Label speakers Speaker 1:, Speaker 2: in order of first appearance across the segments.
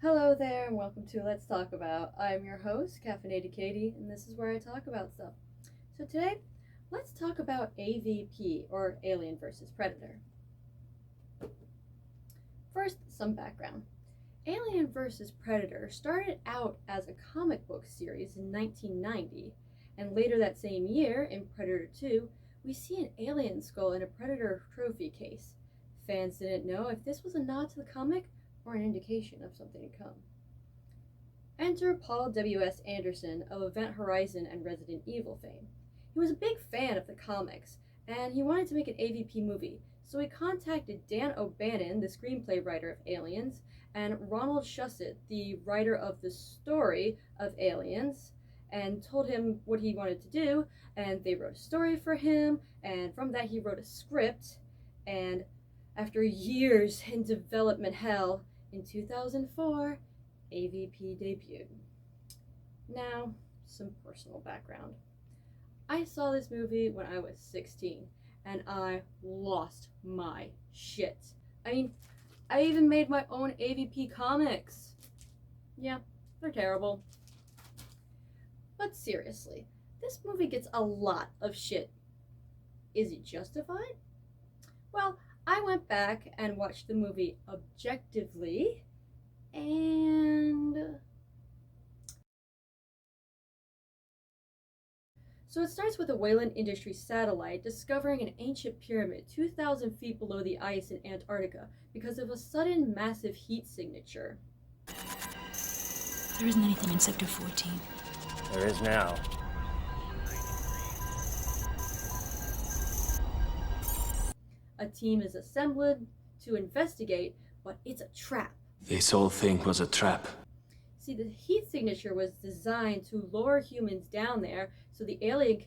Speaker 1: Hello there, and welcome to Let's Talk About. I'm your host, Caffeinated Katie, and this is where I talk about stuff. So today, let's talk about AVP, or Alien vs. Predator. First, some background. Alien vs. Predator started out as a comic book series in 1990, and later that same year, in Predator 2, we see an alien skull in a Predator trophy case. Fans didn't know if this was a nod to the comic or an indication of something to come. Enter Paul W.S. Anderson of Event Horizon and Resident Evil fame. He was a big fan of the comics, and he wanted to make an AVP movie, so he contacted Dan O'Bannon, the screenplay writer of Aliens, and Ronald Shusett, the writer of the story of Aliens, and told him what he wanted to do, and they wrote a story for him, and from that he wrote a script, and after years in development hell, in 2004, AVP debuted. Now, some personal background. I saw this movie when I was 16, and I lost my shit. I even made my own AVP comics. Yeah, they're terrible. But seriously, this movie gets a lot of shit. Is it justified? Well, I went back and watched the movie objectively, and so it starts with a Wayland Industries satellite discovering an ancient pyramid 2,000 feet below the ice in Antarctica because of a sudden massive heat signature.
Speaker 2: There isn't anything in Sector 14.
Speaker 3: There is now.
Speaker 1: A team is assembled to investigate, but it's a trap.
Speaker 4: This whole thing was a trap.
Speaker 1: See, the heat signature was designed to lure humans down there so the aliens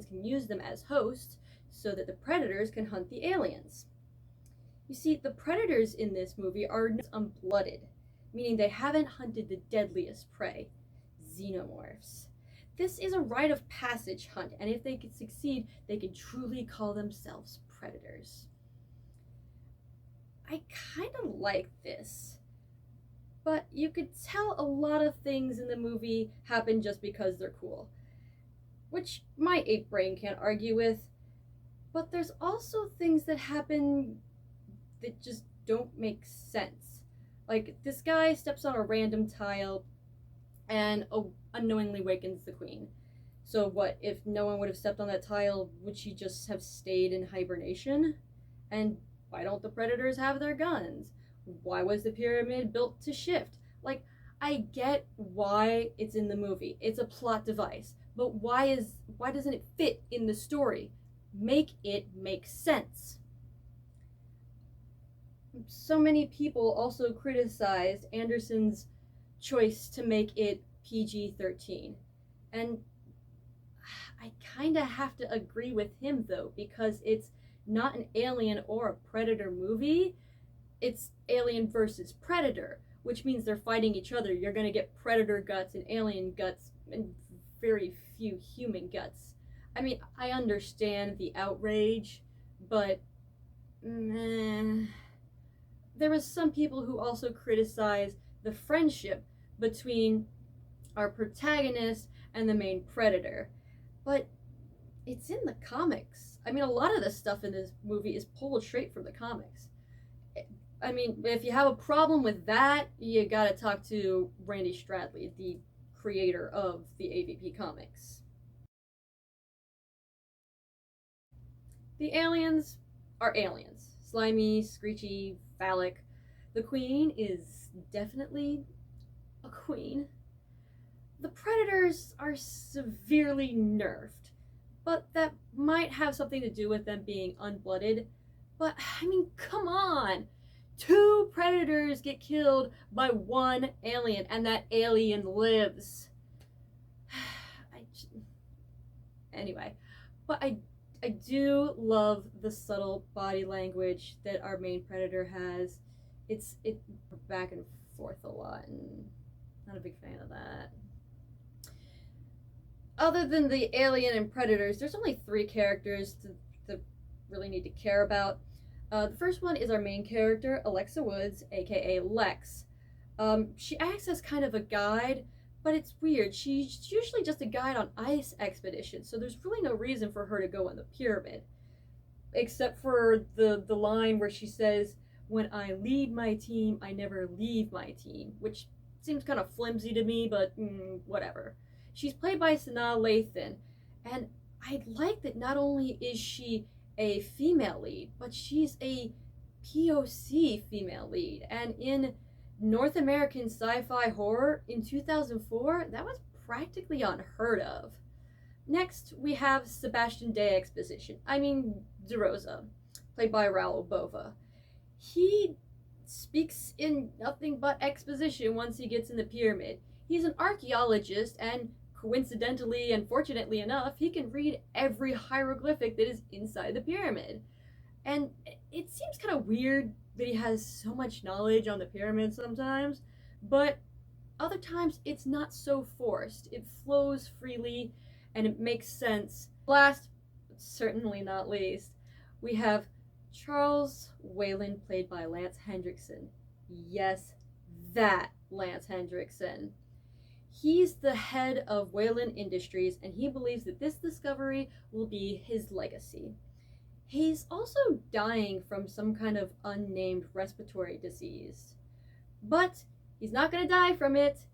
Speaker 1: can use them as hosts so that the predators can hunt the aliens. You see, the predators in this movie are unblooded, meaning they haven't hunted the deadliest prey, xenomorphs. This is a rite of passage hunt, and if they can succeed, they can truly call themselves predators. I kind of like this, but you could tell a lot of things in the movie happen just because they're cool, which my ape brain can't argue with, but there's also things that happen that just don't make sense. Like, this guy steps on a random tile and unknowingly wakens the queen. So what, if no one would have stepped on that tile, would she just have stayed in hibernation? And why don't the predators have their guns? Why was the pyramid built to shift? Like, I get why it's in the movie. It's a plot device. But why doesn't it fit in the story? Make it make sense. So many people also criticized Anderson's choice to make it PG-13. And I kind of have to agree with him, though, because it's not an Alien or a Predator movie. It's Alien versus Predator, which means they're fighting each other. You're going to get Predator guts and Alien guts and very few human guts. I mean, I understand the outrage, but there was some people who also criticized the friendship between our protagonist and the main predator. But it's in the comics. I mean, a lot of the stuff in this movie is pulled straight from the comics. I mean, if you have a problem with that, you gotta talk to Randy Stradley, the creator of the AVP comics. The aliens are aliens. Slimy, screechy, phallic. The queen is definitely a queen. The predators are severely nerfed, but that might have something to do with them being unblooded. But, I mean, come on! 2 predators get killed by 1 alien, and that alien lives. Anyway, but I do love the subtle body language that our main predator has. It's back and forth a lot, and not a big fan of that. Other than the alien and predators, there's only 3 characters to really need to care about. The first one is our main character, Alexa Woods, aka Lex. She acts as kind of a guide, but it's weird. She's usually just a guide on ice expeditions, so there's really no reason for her to go on the pyramid. Except for the line where she says, "When I lead my team, I never leave my team," which seems kind of flimsy to me, but whatever. She's played by Sanaa Lathan, and I like that not only is she a female lead, but she's a POC female lead. And in North American sci-fi horror in 2004, that was practically unheard of. Next, we have Sebastian de Exposition. DeRosa, played by Raul Bova. He speaks in nothing but exposition once he gets in the pyramid. He's an archaeologist, and coincidentally and fortunately enough, he can read every hieroglyphic that is inside the pyramid. And it seems kind of weird that he has so much knowledge on the pyramid sometimes, but other times it's not so forced. It flows freely and it makes sense. Last, but certainly not least, we have Charles Whalen, played by Lance Hendrickson. Yes, that Lance Hendrickson. He's the head of Whalen Industries, and he believes that this discovery will be his legacy. He's also dying from some kind of unnamed respiratory disease. But he's not gonna die from it.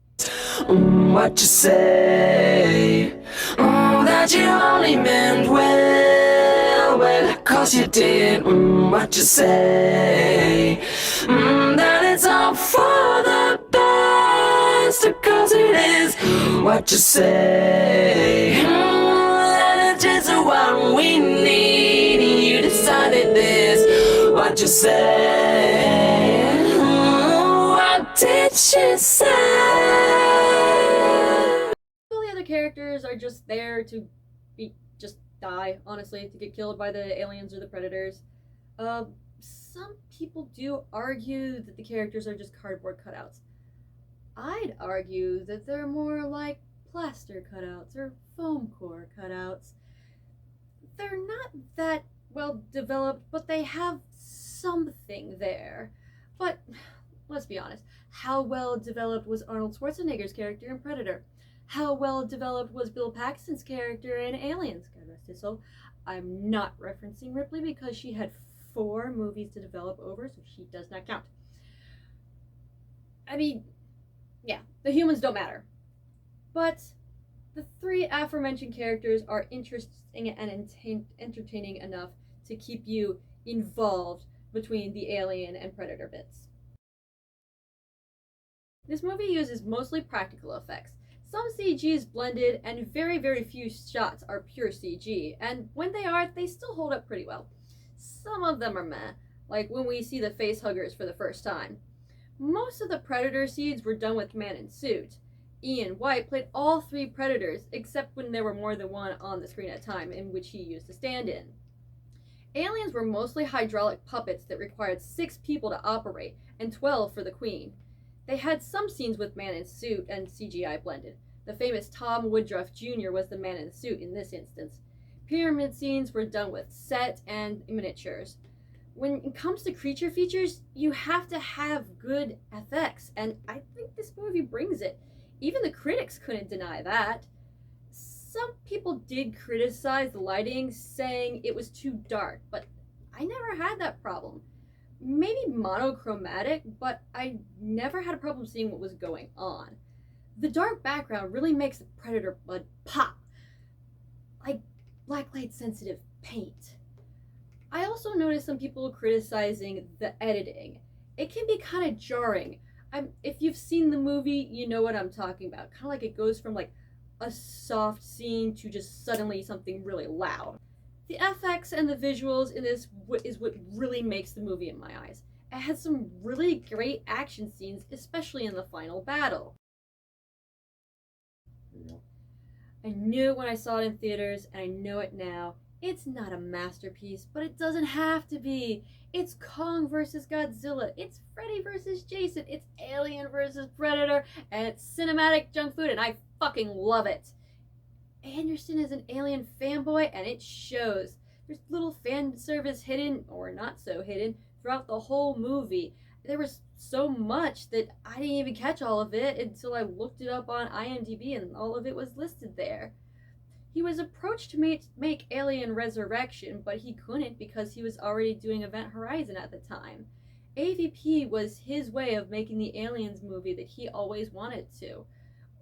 Speaker 2: What you say? That you only meant well, 'cause you did. What you say? That it's all for the best, 'cause it is. What you say? That it's just what we need. You decided this. What you say? What did she say?
Speaker 1: All the other characters are just there to just die, honestly, to get killed by the aliens or the predators. Some people do argue that the characters are just cardboard cutouts. I'd argue that they're more like plaster cutouts or foam core cutouts. They're not that well developed, but they have something there. But let's be honest, how well developed was Arnold Schwarzenegger's character in Predator? How well developed was Bill Paxton's character in Aliens? God rest his soul. I'm not referencing Ripley because she had 4 movies to develop over, so she does not count. Yeah, the humans don't matter. But the 3 aforementioned characters are interesting and entertaining enough to keep you involved between the alien and predator bits. This movie uses mostly practical effects. Some CG is blended, and very, very few shots are pure CG, and when they are, they still hold up pretty well. Some of them are meh, like when we see the face huggers for the first time. Most of the predator scenes were done with man in suit. Ian White played all 3 predators, except when there were more than one on the screen at a time, in which he used a stand-in. Aliens were mostly hydraulic puppets that required 6 people to operate, and 12 for the Queen. They had some scenes with man in suit and CGI blended. The famous Tom Woodruff Jr. was the man in the suit in this instance. Pyramid scenes were done with set and miniatures. When it comes to creature features, you have to have good effects, and I think this movie brings it. Even the critics couldn't deny that. Some people did criticize the lighting, saying it was too dark, but I never had that problem. Maybe monochromatic, but I never had a problem seeing what was going on. The dark background really makes the predator blood pop, like blacklight sensitive paint. I also noticed some people criticizing the editing. It can be kind of jarring. If you've seen the movie, you know what I'm talking about. Kind of like it goes from like a soft scene to just suddenly something really loud. The FX and the visuals in this is what really makes the movie in my eyes. It has some really great action scenes, especially in the final battle. I knew it when I saw it in theaters, and I know it now. It's not a masterpiece, but it doesn't have to be. It's Kong versus Godzilla. It's Freddy versus Jason. It's Alien versus Predator. And it's cinematic junk food, and I fucking love it. Anderson is an Alien fanboy, and it shows. There's little fan service hidden, or not so hidden, throughout the whole movie. There was so much that I didn't even catch all of it until I looked it up on IMDb and all of it was listed there. He was approached to make Alien Resurrection, but he couldn't because he was already doing Event Horizon at the time. AVP was his way of making the Aliens movie that he always wanted to,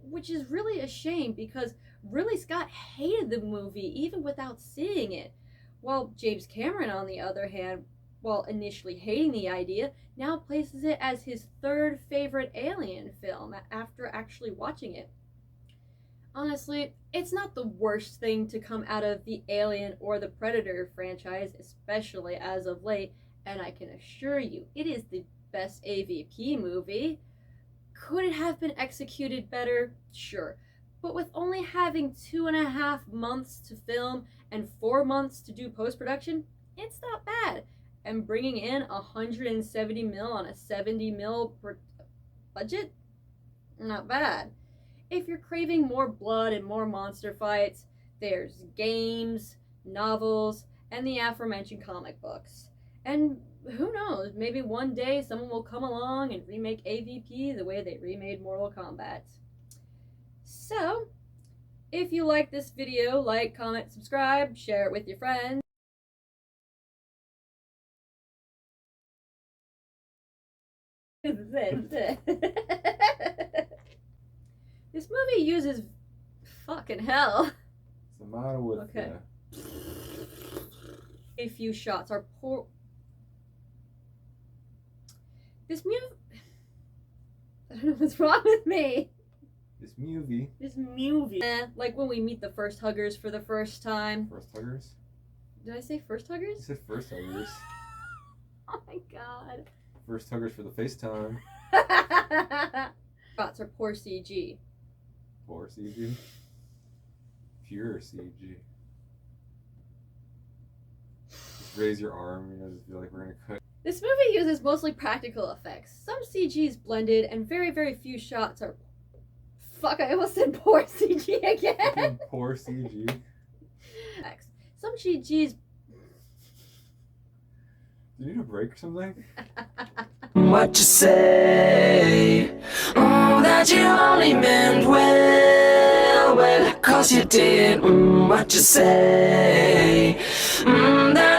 Speaker 1: which is really a shame because Ridley Scott hated the movie even without seeing it, while James Cameron, on the other hand, while initially hating the idea, now places it as his third favorite Alien film after actually watching it. Honestly, it's not the worst thing to come out of the Alien or the Predator franchise, especially as of late, and I can assure you, it is the best AVP movie. Could it have been executed better? Sure. But with only having 2.5 months to film and 4 months to do post-production, it's not bad. And bringing in 170 mil on a 70 mil per budget? Not bad. If you're craving more blood and more monster fights, there's games, novels, and the aforementioned comic books. And who knows, maybe one day someone will come along and remake AVP the way they remade Mortal Kombat. So, if you like this video, like, comment, subscribe, share it with your friends. This movie uses fucking hell.
Speaker 3: What's the matter with
Speaker 1: Okay. A few shots are poor. This movie. I don't know what's wrong with me.
Speaker 3: This movie?
Speaker 1: Like when we meet the first huggers for the first time.
Speaker 3: First huggers?
Speaker 1: Did I say first
Speaker 3: You
Speaker 1: huggers?
Speaker 3: said first huggers.
Speaker 1: Oh my god.
Speaker 3: First huggers for the FaceTime.
Speaker 1: Shots are poor CG.
Speaker 3: Poor CG. Pure CG. Just raise your arm, just feel like we're gonna cut.
Speaker 1: This movie uses mostly practical effects. Some CG is blended, and very, very few shots are. Fuck, I almost said poor CG again.
Speaker 3: Poor CG.
Speaker 1: Some CG's.
Speaker 3: Do you need a break or something?
Speaker 2: What you say? Oh, that you only meant well, 'cause you did. What you say? That